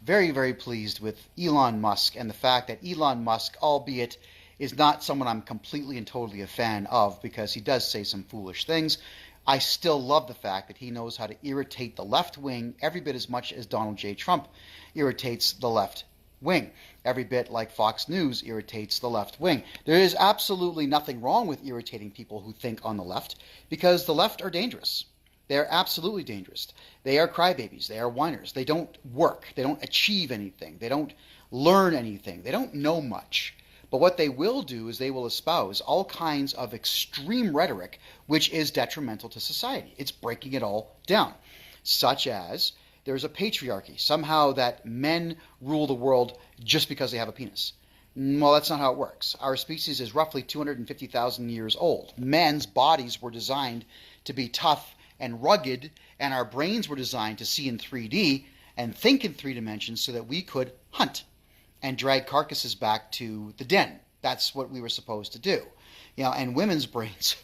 very, very pleased with Elon Musk and the fact that Elon Musk, albeit is not someone I'm completely and totally a fan of because he does say some foolish things, I still love the fact that he knows how to irritate the left wing every bit as much as Donald J. Trump irritates the left wing. Every bit like Fox News irritates the left wing. There is absolutely nothing wrong with irritating people who think on the left because the left are dangerous. They're absolutely dangerous. They are crybabies. They are whiners. They don't work. They don't achieve anything. They don't learn anything. They don't know much. But what they will do is they will espouse all kinds of extreme rhetoric which is detrimental to society. It's breaking it all down, such as there's a patriarchy, somehow that men rule the world just because they have a penis. Well, that's not how it works. Our species is roughly 250,000 years old. Men's bodies were designed to be tough and rugged, and our brains were designed to see in 3D and think in 3 dimensions so that we could hunt and drag carcasses back to the den. That's what we were supposed to do. And women's brains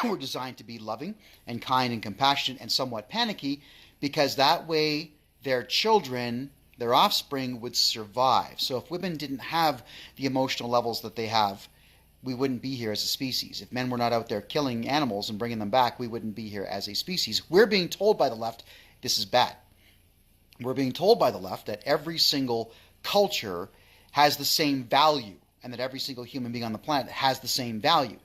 were designed to be loving and kind and compassionate and somewhat panicky because that way their children, their offspring, would survive. So if women didn't have the emotional levels that they have, we wouldn't be here as a species. If men were not out there killing animals and bringing them back, we wouldn't be here as a species. We're being told by the left this is bad. We're being told by the left that every single culture has the same value and that every single human being on the planet has the same value.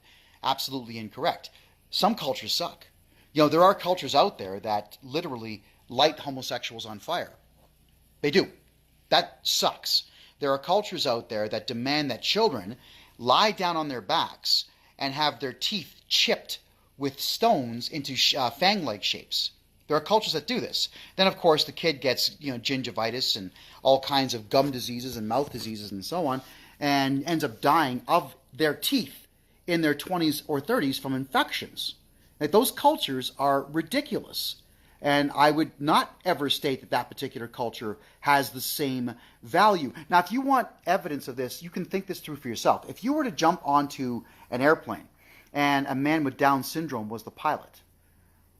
Absolutely incorrect. Some cultures suck. There are cultures out there that literally light homosexuals on fire. They do. That sucks. There are cultures out there that demand that children lie down on their backs and have their teeth chipped with stones into fang-like shapes. There are cultures that do this. Then, of course, the kid gets gingivitis and all kinds of gum diseases and mouth diseases and so on, and ends up dying of their teeth in their 20s or 30s from infections. Those cultures are ridiculous. And I would not ever state that that particular culture has the same value. Now, if you want evidence of this, you can think this through for yourself. If you were to jump onto an airplane and a man with Down syndrome was the pilot,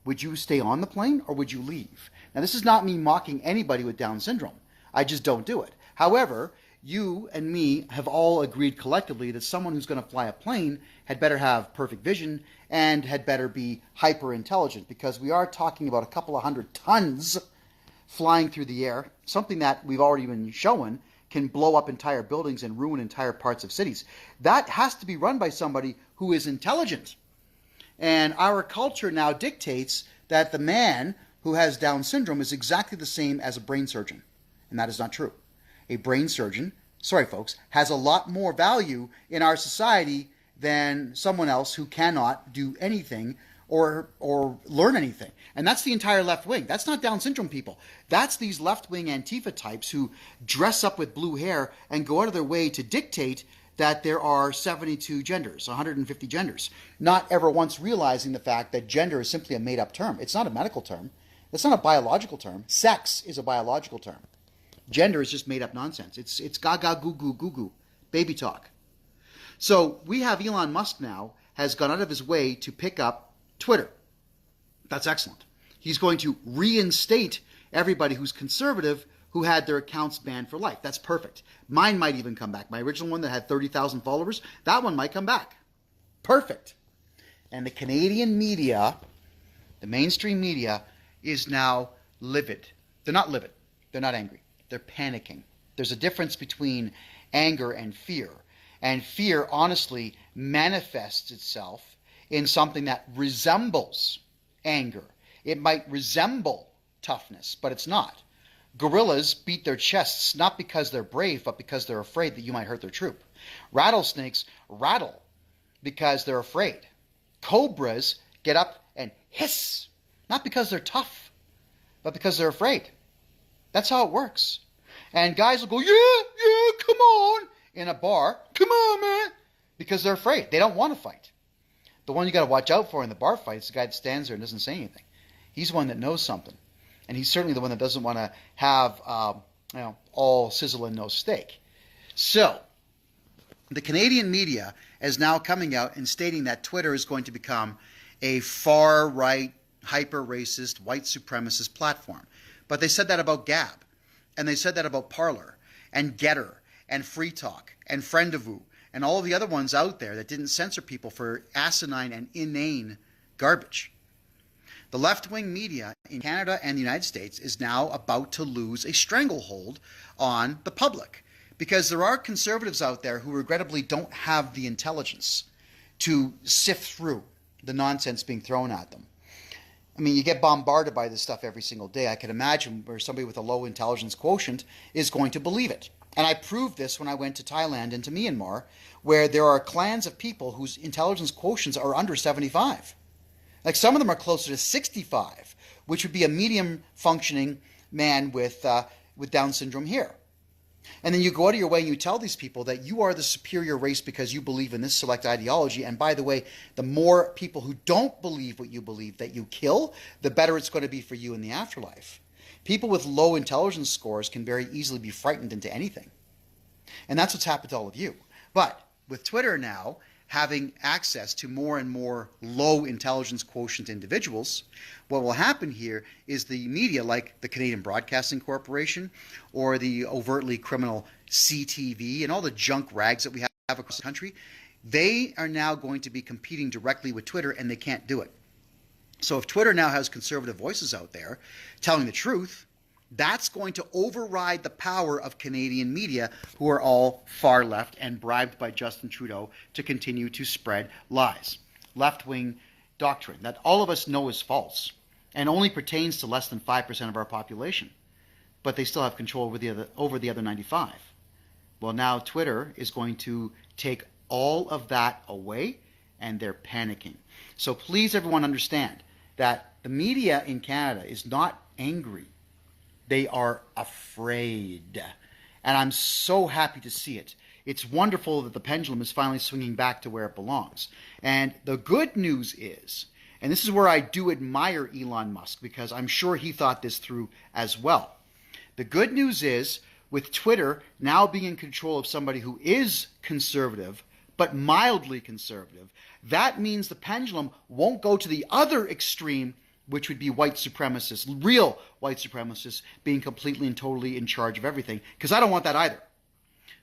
would you stay on the plane or would you leave? Now, this is not me mocking anybody with Down syndrome. I just don't do it. However, you and me have all agreed collectively that someone who's going to fly a plane had better have perfect vision and had better be hyper intelligent, because we are talking about a couple of 100 tons flying through the air, something that we've already been shown can blow up entire buildings and ruin entire parts of cities. That has to be run by somebody who is intelligent. And our culture now dictates that the man who has Down syndrome is exactly the same as a brain surgeon. And that is not true. A brain surgeon, sorry folks, has a lot more value in our society than someone else who cannot do anything or learn anything. And that's the entire left wing. That's not Down syndrome people. That's these left wing Antifa types who dress up with blue hair and go out of their way to dictate that there are 72 genders, 150 genders, not ever once realizing the fact that gender is simply a made-up term. It's not a medical term. It's not a biological term. Sex is a biological term. Gender is just made-up nonsense. It's gaga goo goo goo goo, baby talk. So we have Elon Musk now has gone out of his way to pick up Twitter. That's excellent. He's going to reinstate everybody who's conservative who had their accounts banned for life. That's perfect. Mine might even come back. My original one that had 30,000 followers, that one might come back. Perfect. And the Canadian media, the mainstream media, is now livid. They're not livid. They're not angry. They're panicking. There's a difference between anger and fear. And fear, honestly, manifests itself in something that resembles anger. It might resemble toughness, but it's not. Gorillas beat their chests not because they're brave, but because they're afraid that you might hurt their troop. Rattlesnakes rattle because they're afraid. Cobras get up and hiss, not because they're tough, but because they're afraid. That's how it works. And guys will go, yeah, come on, in a bar. Come on, man. Because they're afraid. They don't want to fight. The one you got to watch out for in the bar fight is the guy that stands there and doesn't say anything. He's the one that knows something. And he's certainly the one that doesn't want to have all sizzle and no steak. So, the Canadian media is now coming out and stating that Twitter is going to become a far-right, hyper-racist, white supremacist platform. But they said that about Gab. And they said that about Parler and Getter and Free Talk and Friendavoo and all of the other ones out there that didn't censor people for asinine and inane garbage. The left-wing media in Canada and the United States is now about to lose a stranglehold on the public, because there are conservatives out there who regrettably don't have the intelligence to sift through the nonsense being thrown at them. I mean, you get bombarded by this stuff every single day. I can imagine where somebody with a low intelligence quotient is going to believe it. And I proved this when I went to Thailand and to Myanmar, where there are clans of people whose intelligence quotients are under 75. Like, some of them are closer to 65, which would be a medium functioning man with Down syndrome here. And then you go out of your way and you tell these people that you are the superior race because you believe in this select ideology. And by the way, the more people who don't believe what you believe that you kill, the better it's going to be for you in the afterlife. People with low intelligence scores can very easily be frightened into anything. And that's what's happened to all of you. But with Twitter now having access to more and more low intelligence quotient individuals, what will happen here is the media, like the Canadian Broadcasting Corporation or the overtly criminal CTV and all the junk rags that we have across the country, they are now going to be competing directly with Twitter, and they can't do it. So if Twitter now has conservative voices out there telling the truth, that's going to override the power of Canadian media, who are all far left and bribed by Justin Trudeau to continue to spread lies. Left-wing doctrine that all of us know is false and only pertains to less than 5% of our population. But they still have control over the other 95. Well, now Twitter is going to take all of that away, and they're panicking. So please, everyone, understand that the media in Canada is not angry. They are afraid. And I'm so happy to see it. It's wonderful that the pendulum is finally swinging back to where it belongs. And the good news is, and this is where I do admire Elon Musk, because I'm sure he thought this through as well. The good news is, with Twitter now being in control of somebody who is conservative, but mildly conservative, that means the pendulum won't go to the other extreme, which would be white supremacists, real white supremacists, being completely and totally in charge of everything, because I don't want that either.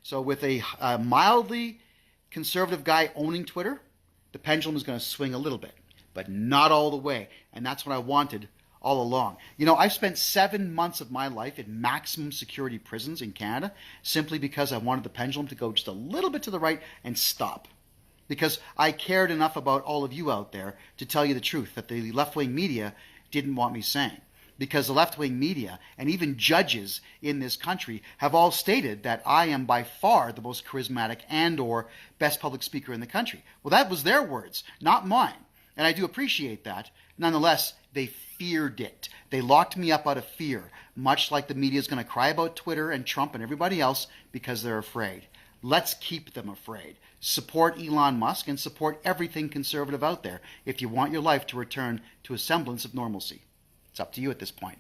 So with a mildly conservative guy owning Twitter, the pendulum is going to swing a little bit, but not all the way, and that's what I wanted all along. You know, I've spent 7 months of my life in maximum security prisons in Canada simply because I wanted the pendulum to go just a little bit to the right and stop. Because I cared enough about all of you out there to tell you the truth that the left-wing media didn't want me saying. Because the left-wing media and even judges in this country have all stated that I am by far the most charismatic and or best public speaker in the country. Well, that was their words, not mine. And I do appreciate that. Nonetheless, they feared it. They locked me up out of fear, much like the media is going to cry about Twitter and Trump and everybody else because they're afraid. Let's keep them afraid. Support Elon Musk and support everything conservative out there if you want your life to return to a semblance of normalcy. It's up to you at this point.